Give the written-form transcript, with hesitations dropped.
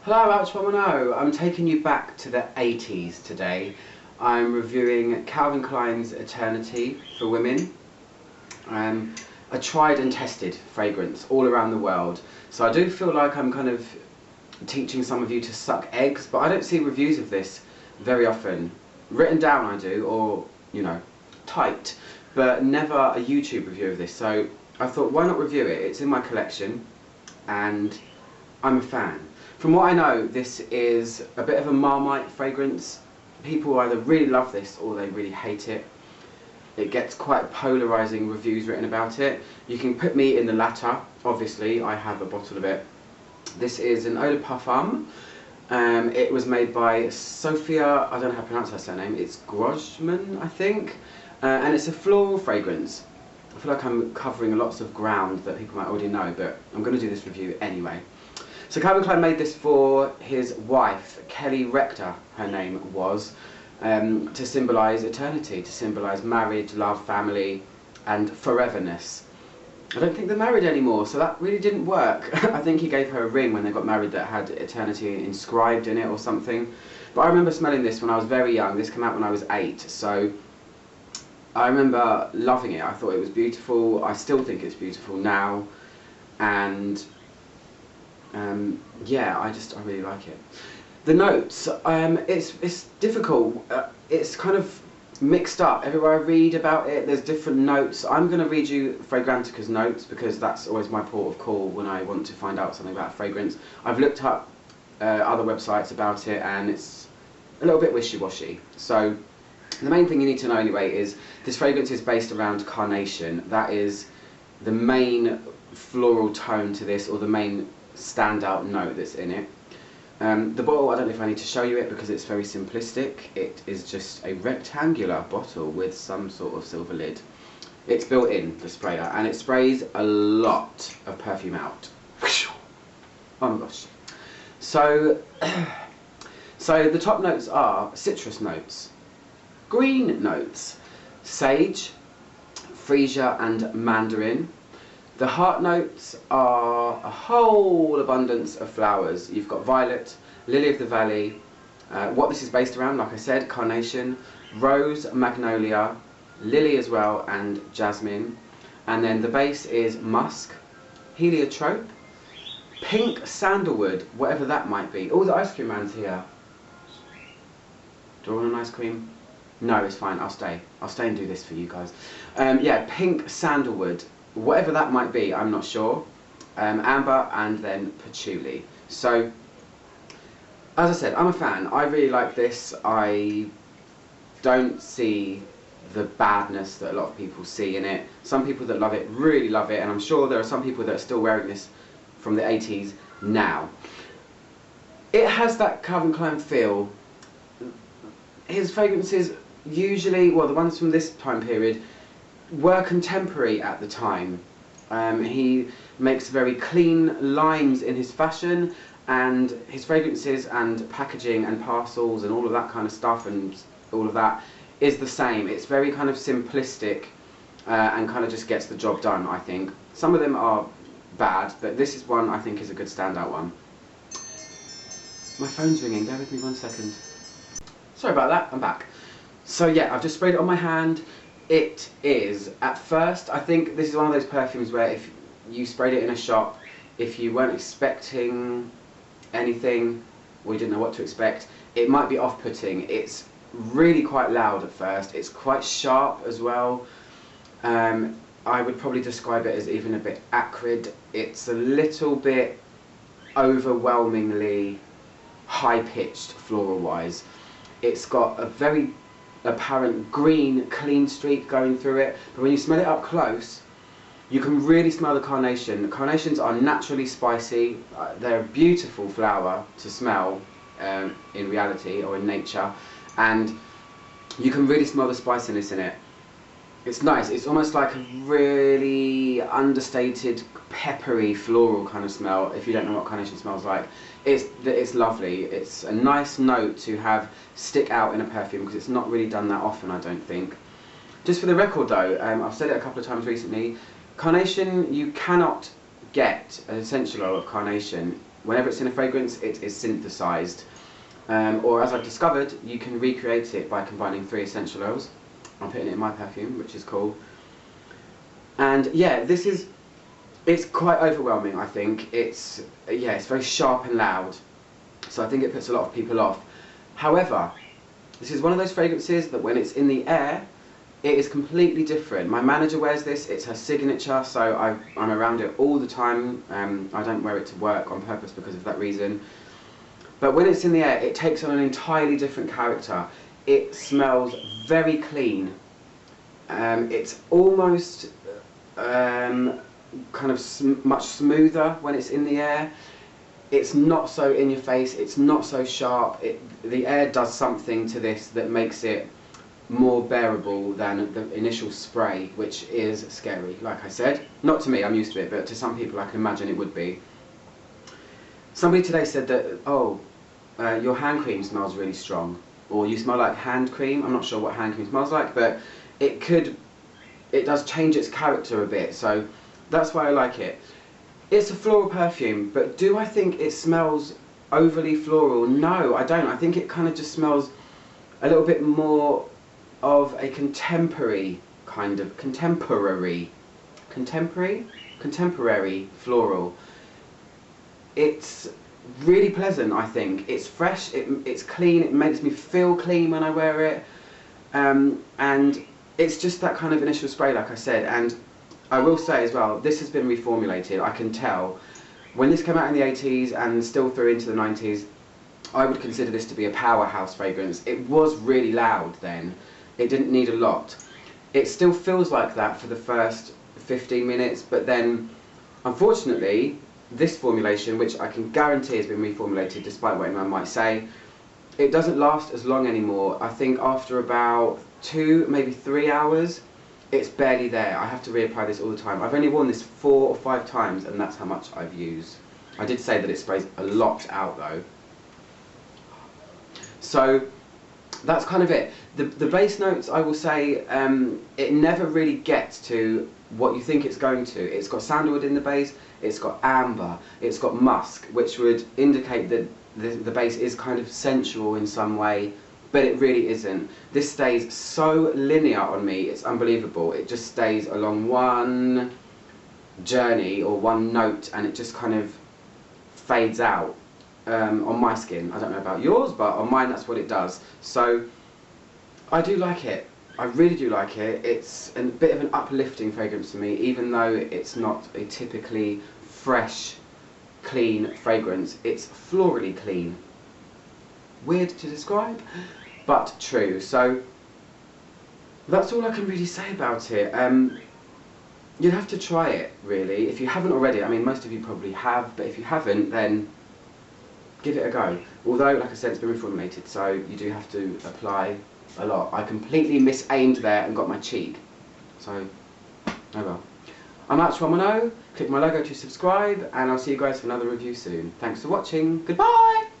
Hello Ouch110, I'm taking you back to the 80s today. I'm reviewing Calvin Klein's Eternity for women. A tried and tested fragrance all around the world. So I do feel like I'm kind of teaching some of you to suck eggs, but I don't see reviews of this very often. Written down I do, or, you know, typed, but never a YouTube review of this. So I thought, why not review it? It's in my collection, and I'm a fan. From what I know, this is a bit of a Marmite fragrance. People either really love this or they really hate it. It gets quite polarising reviews written about it. You can put me in the latter. Obviously, I have a bottle of it. This is an eau de parfum. It was made by Sophia, I don't know how to pronounce her surname, it's Grosjean, I think. And it's a floral fragrance. I feel like I'm covering lots of ground that people might already know, but I'm going to do this review anyway. So Calvin Klein made this for his wife, Kelly Rector, her name was, to symbolise eternity, to symbolise marriage, love, family, and foreverness. I don't think they're married anymore, so that really didn't work. I think he gave her a ring when they got married that had eternity inscribed in it or something. But I remember smelling this when I was very young. This came out when I was 8, so I remember loving it. I thought it was beautiful. I still think it's beautiful now, and yeah, I really like it. The notes, it's difficult. It's kind of mixed up. Everywhere I read about it, there's different notes. I'm going to read you Fragrantica's notes because that's always my port of call when I want to find out something about a fragrance. I've looked up other websites about it and it's a little bit wishy-washy. So the main thing you need to know anyway is this fragrance is based around carnation. That is the main floral tone to this, or the main standout note that's in it. The bottle, I don't know if I need to show you it because it's very simplistic. It is just a rectangular bottle with some sort of silver lid. It's built in, the sprayer, and it sprays a lot of perfume out. Oh my gosh. So, so the top notes are citrus notes, green notes, sage, freesia and mandarin. The heart notes are a whole abundance of flowers. You've got violet, lily of the valley, what this is based around, like I said, carnation, rose, magnolia, lily as well, and jasmine. And then the base is musk, heliotrope, pink sandalwood, whatever that might be. Oh, the ice cream man's here. Do I want an ice cream? No, it's fine, I'll stay. I'll stay and do this for you guys. Yeah, pink sandalwood. Whatever that might be, I'm not sure. Amber and then patchouli. So, as I said, I'm a fan. I really like this. I don't see the badness that a lot of people see in it. Some people that love it really love it, and I'm sure there are some people that are still wearing this from the 80s now. It has that Calvin Klein feel. His fragrances usually, well, the ones from this time period, were contemporary at the time. He makes very clean lines in his fashion, and his fragrances and packaging and parcels and all of that kind of stuff and all of that is the same. It's very kind of simplistic and kind of just gets the job done, I think. Some of them are bad, but this is one I think is a good standout one. My phone's ringing, bear with me 1 second. Sorry about that, I'm back. So yeah, I've just sprayed it on my hand. It is, at first, I think this is one of those perfumes where if you sprayed it in a shop, if you weren't expecting anything, or you didn't know what to expect, it might be off-putting. It's really quite loud at first, it's quite sharp as well. I would probably describe it as even a bit acrid. It's a little bit overwhelmingly high-pitched floral-wise. It's got a very apparent green clean streak going through it, but when you smell it up close you can really smell the carnation. The carnations are naturally spicy. They're a beautiful flower to smell in reality or in nature, and you can really smell the spiciness in it. It's nice. It's almost like a really understated peppery floral kind of smell. If you don't know what carnation smells like, it's lovely. It's a nice note to have stick out in a perfume because it's not really done that often, I don't think. Just for the record though, I've said it a couple of times recently, carnation, you cannot get an essential oil of carnation whenever it's in a fragrance, it is synthesized. Or as I've discovered, you can recreate it by combining 3 essential oils. I'm putting it in my perfume, which is cool. And yeah, it's quite overwhelming, I think. It's very sharp and loud, so I think it puts a lot of people off. However, this is one of those fragrances that when it's in the air, it is completely different. My manager wears this, it's her signature, so I'm around it all the time. I don't wear it to work on purpose because of that reason. But when it's in the air, it takes on an entirely different character. It smells very clean. It's almost kind of much smoother when it's in the air. It's not so in your face, it's not so sharp. The air does something to this that makes it more bearable than the initial spray, which is scary, like I said. Not to me, I'm used to it, but to some people I can imagine it would be. Somebody today said that, oh, your hand cream smells really strong, or you smell like hand cream. I'm not sure what hand cream smells like, but it does change its character a bit, so that's why I like it. It's a floral perfume, but do I think it smells overly floral? No, I don't. I think it kind of just smells a little bit more of a contemporary floral. It's really pleasant, I think. It's fresh, it's clean, it makes me feel clean when I wear it, and it's just that kind of initial spray, like I said. And I will say as well, this has been reformulated. I can tell. When this came out in the 80s and still through into the 90s, I would consider this to be a powerhouse fragrance. It was really loud then. It didn't need a lot. It still feels like that for the first 15 minutes, but then, unfortunately, this formulation, which I can guarantee has been reformulated despite what anyone might say, it doesn't last as long anymore. I think after about 2, maybe 3 hours, it's barely there. I have to reapply this all the time. I've only worn this 4 or 5 times, and that's how much I've used. I did say that it sprays a lot out though. So that's kind of it. The base notes, I will say, it never really gets to what you think it's going to. It's got sandalwood in the base, it's got amber, it's got musk, which would indicate that the base is kind of sensual in some way, but it really isn't. This stays so linear on me, it's unbelievable. It just stays along one journey or one note, and it just kind of fades out on my skin. I don't know about yours, but on mine that's what it does. So I do like it. I really do like it. It's a bit of an uplifting fragrance to me, even though it's not a typically fresh, clean fragrance. It's florally clean. Weird to describe, but true. So that's all I can really say about it. You'd have to try it, really, if you haven't already. I mean, most of you probably have, but if you haven't, then give it a go. Although, like I said, it's been reformulated, so you do have to apply a lot. I completely misaimed there and got my cheek. So, oh well. I'm Romano. Click my logo to subscribe, and I'll see you guys for another review soon. Thanks for watching. Goodbye!